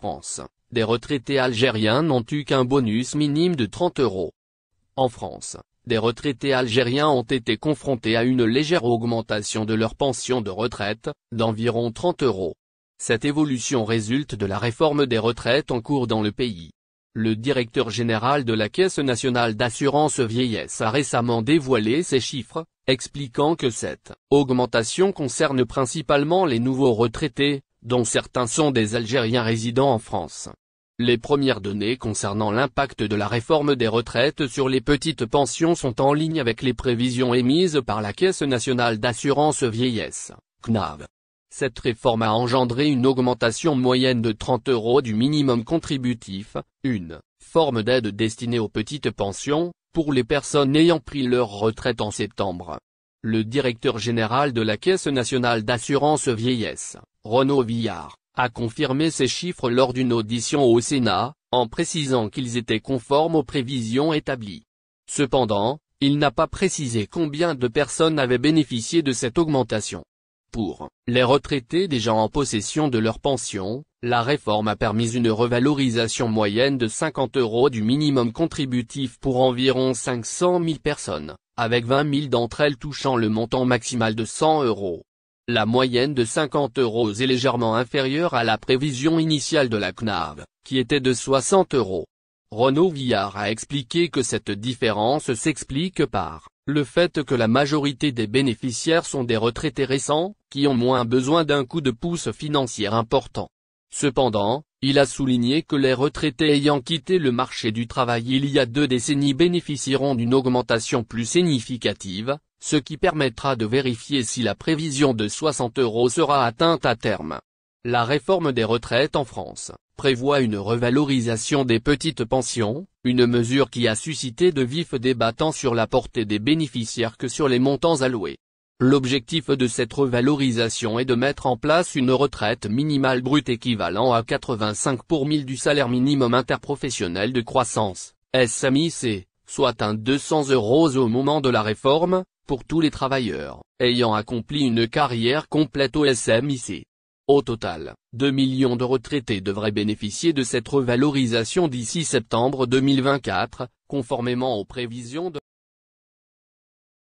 France, des retraités algériens n'ont eu qu'un bonus minime de 30 €. En France, des retraités algériens ont été confrontés à une légère augmentation de leur pension de retraite, d'environ 30 €. Cette évolution résulte de la réforme des retraites en cours dans le pays. Le directeur général de la Caisse nationale d'assurance vieillesse a récemment dévoilé ces chiffres, expliquant que cette augmentation concerne principalement les nouveaux retraités, dont certains sont des Algériens résidant en France. Les premières données concernant l'impact de la réforme des retraites sur les petites pensions sont en ligne avec les prévisions émises par la Caisse nationale d'assurance vieillesse, CNAV. Cette réforme a engendré une augmentation moyenne de 30 € du minimum contributif, une forme d'aide destinée aux petites pensions, pour les personnes ayant pris leur retraite en septembre. Le directeur général de la Caisse nationale d'assurance vieillesse, Renaud Villard, a confirmé ces chiffres lors d'une audition au Sénat, en précisant qu'ils étaient conformes aux prévisions établies. Cependant, il n'a pas précisé combien de personnes avaient bénéficié de cette augmentation. Pour les retraités déjà en possession de leur pension, la réforme a permis une revalorisation moyenne de 50 € du minimum contributif pour environ 500 000 personnes, avec 20 000 d'entre elles touchant le montant maximal de 100 €. La moyenne de 50 € est légèrement inférieure à la prévision initiale de la CNAV, qui était de 60 €. Renaud Villard a expliqué que cette différence s'explique par le fait que la majorité des bénéficiaires sont des retraités récents, qui ont moins besoin d'un coup de pouce financier important. Cependant, il a souligné que les retraités ayant quitté le marché du travail il y a 2 décennies bénéficieront d'une augmentation plus significative, ce qui permettra de vérifier si la prévision de 60 € sera atteinte à terme. La réforme des retraites en France prévoit une revalorisation des petites pensions, une mesure qui a suscité de vifs débats tant sur la portée des bénéficiaires que sur les montants alloués. L'objectif de cette revalorisation est de mettre en place une retraite minimale brute équivalent à 85 pour 1000 du salaire minimum interprofessionnel de croissance, SMIC, soit un 200 € au moment de la réforme, pour tous les travailleurs ayant accompli une carrière complète au SMIC. Au total, 2 millions de retraités devraient bénéficier de cette revalorisation d'ici septembre 2024, conformément aux prévisions de